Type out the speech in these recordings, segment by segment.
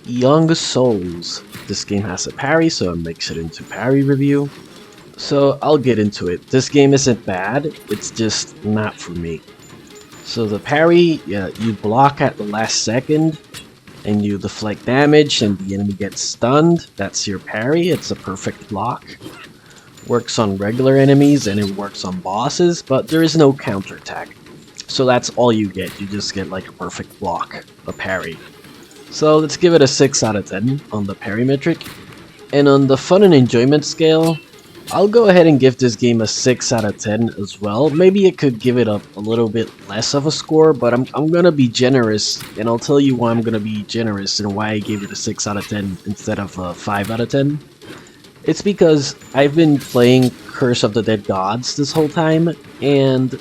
Young Souls. This game has a parry, so it makes it into parry review. So I'll get into it. This game isn't bad, it's just not for me. So the parry, yeah, you block at the last second, and you deflect damage, and the enemy gets stunned. That's your parry, it's a perfect block. Works on regular enemies, and it works on bosses, but there is no counterattack. So that's all you get, you just get like a perfect block, a parry. So let's give it a 6 out of 10 on the parry metric. And on the fun and enjoyment scale, I'll go ahead and give this game a 6 out of 10 as well. Maybe it could give it a little bit less of a score, but I'm gonna be generous, and I'll tell you why I'm gonna be generous and why I gave it a 6 out of 10 instead of a 5 out of 10. It's because I've been playing Curse of the Dead Gods this whole time, and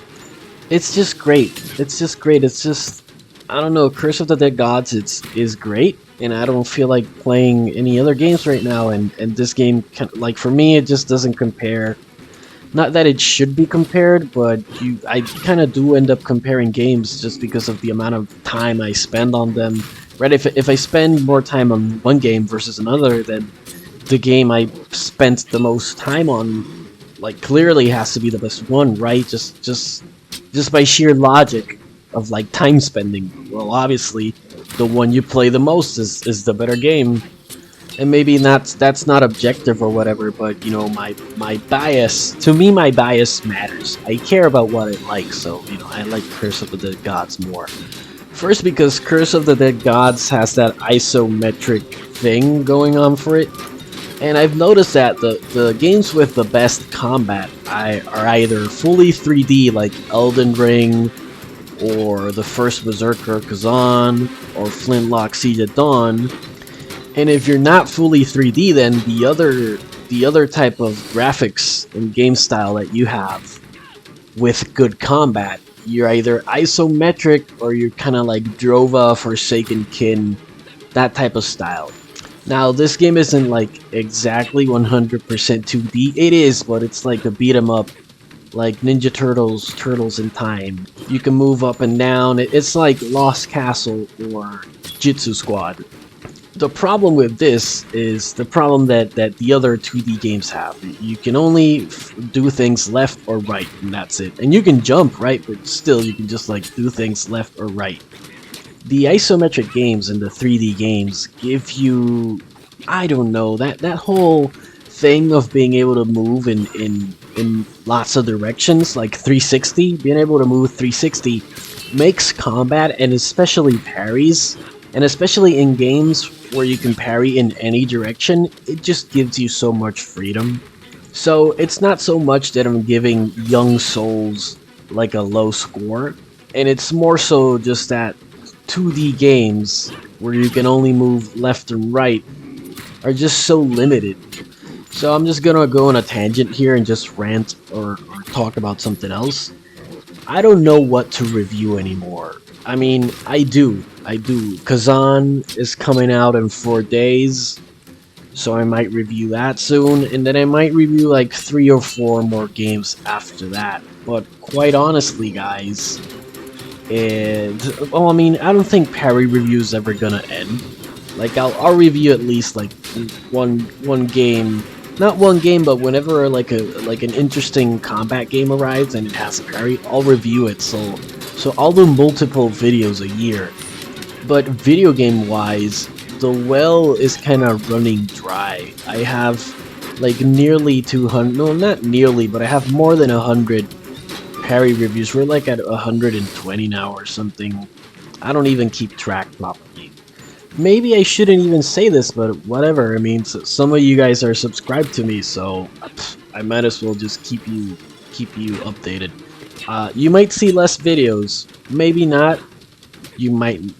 it's just great. It's just great. It's just, I don't know, Curse of the Dead Gods is great, and I don't feel like playing any other games right now, and this game, like, for me, it just doesn't compare. Not that it should be compared, but I kind of do end up comparing games just because of the amount of time I spend on them. Right, if I spend more time on one game versus another, then the game I spent the most time on, like, clearly has to be the best one, right? Just by sheer logic of, like, time spending. Well, obviously, the one you play the most is the better game. And maybe that's not objective or whatever, but, you know, my bias, to me, my bias matters. I care about what I like, so, you know, I like Curse of the Dead Gods more. First, because Curse of the Dead Gods has that isometric thing going on for it. And I've noticed that the games with the best combat are either fully 3D, like Elden Ring, or the first Berserker Kazan, or Flintlock Siege at Dawn. And if you're not fully 3D, then the other type of graphics and game style that you have with good combat, you're either isometric or you're kind of like Drova, Forsaken Kin, that type of style. Now, this game isn't like exactly 100% 2D. It is, but it's like a beat 'em up, like Ninja Turtles, Turtles in Time. You can move up and down. It's like Lost Castle or Jitsu Squad. The problem with this is the problem that the other 2D games have. You can only do things left or right, and that's it. And you can jump, right? But still, you can just like do things left or right. The isometric games and the 3D games give you, I don't know, that whole thing of being able to move in lots of directions, like 360, being able to move 360 makes combat, and especially parries, and especially in games where you can parry in any direction, it just gives you so much freedom. So it's not so much that I'm giving Young Souls like a low score, and it's more so just that 2D games where you can only move left and right are just so limited. So I'm just gonna go on a tangent here and just rant or talk about something else. I don't know what to review anymore. I mean, I do. Kazan is coming out in 4 days, so I might review that soon, and then I might review like 3 or 4 more games after that. But quite honestly, guys, well, I mean, I don't think parry review is ever gonna end. Like, I'll review at least like one game, not one game, but whenever like an interesting combat game arrives and it has a parry, I'll review it. So I'll do multiple videos a year. But video game wise, the well is kind of running dry. I have like nearly 200, no, not nearly, but I have more than 100 parry reviews. We're like at 120 now or something. I don't even keep track properly. Maybe I shouldn't even say this, but whatever. I mean, some of you guys are subscribed to me, so I might as well just keep you updated. You might see less videos, maybe not.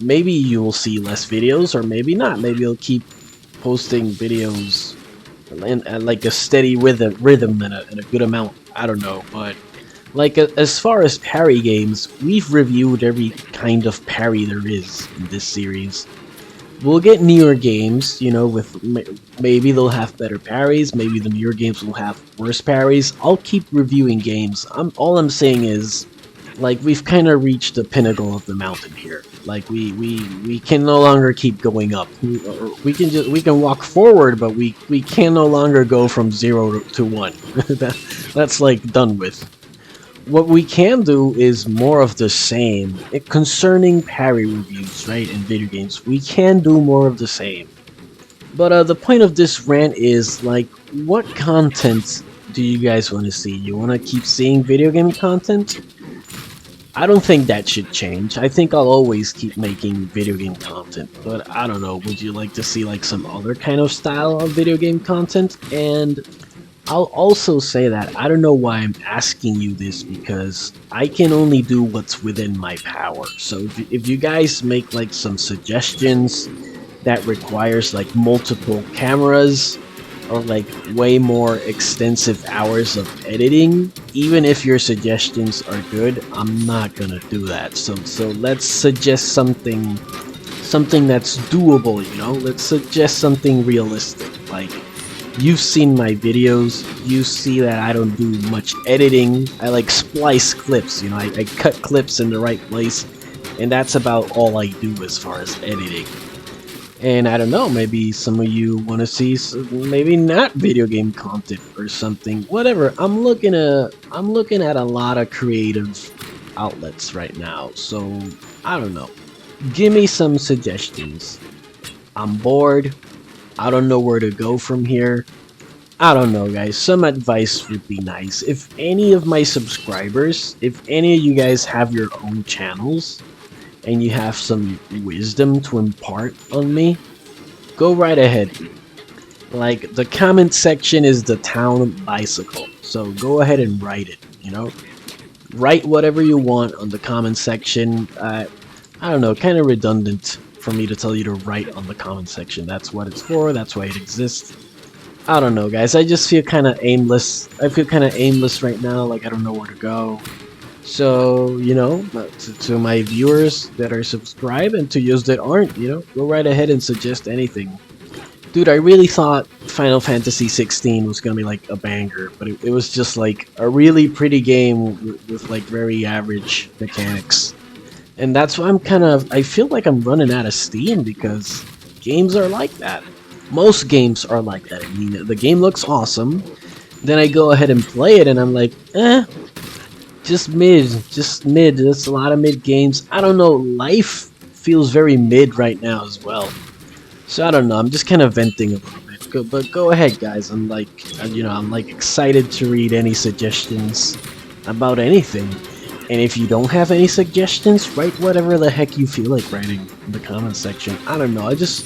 Maybe you will see less videos, or maybe not. Maybe you'll keep posting videos and like a steady rhythm and a good amount. I don't know, but like, as far as parry games, we've reviewed every kind of parry there is in this series. We'll get newer games, you know, with maybe they'll have better parries, maybe the newer games will have worse parries. I'll keep reviewing games. All I'm saying is, Like, we've kind of reached the pinnacle of the mountain here. Like, we can no longer keep going up. We can walk forward, but we can no longer go from 0 to 1. That's like done with. What we can do is more of the same. Concerning parry reviews, right, in video games, we can do more of the same. But the point of this rant is, like, what content do you guys want to see? You want to keep seeing video game content? I don't think that should change. I think I'll always keep making video game content, but I don't know, would you like to see like some other kind of style of video game content? And I'll also say that I don't know why I'm asking you this, because I can only do what's within my power. So if you guys make like some suggestions that requires like multiple cameras or like way more extensive hours of editing, even if your suggestions are good, I'm not gonna do that. So let's suggest something that's doable, you know? Let's suggest something realistic. Like, you've seen my videos, you see that I don't do much editing. I like splice clips, you know, I cut clips in the right place, and that's about all I do as far as editing. And I don't know, maybe some of you want to see maybe not video game content or something. Whatever. I'm looking at a lot of creative outlets right now. So I don't know. Give me some suggestions. I'm bored. I don't know where to go from here. I don't know, guys. Some advice would be nice. If any of my subscribers, if any of you guys have your own channels, and you have some wisdom to impart on me, go right ahead. Like, the comment section is the town bicycle, so go ahead and write it, you know? Write whatever you want on the comment section. I don't know, kind of redundant for me to tell you to write on the comment section. That's what it's for, that's why it exists. I don't know, guys, I just feel kind of aimless. I feel kind of aimless right now, like I don't know where to go. So, you know, to my viewers that are subscribed and to yours that aren't, you know, go right ahead and suggest anything. Dude, I really thought Final Fantasy 16 was gonna be like a banger, but it was just like a really pretty game with like very average mechanics. And that's why I feel like I'm running out of steam, because games are like that. Most games are like that. I mean, the game looks awesome, then I go ahead and play it and I'm like, just mid, there's a lot of mid games. I don't know, life feels very mid right now as well. So I don't know, I'm just kind of venting a little bit. But go ahead, guys, I'm like, you know, I'm like excited to read any suggestions about anything. And if you don't have any suggestions, write whatever the heck you feel like writing in the comment section. I don't know, I just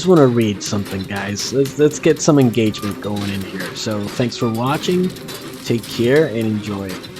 want to read something, guys. Let's get some engagement going in here. So thanks for watching, take care, and enjoy.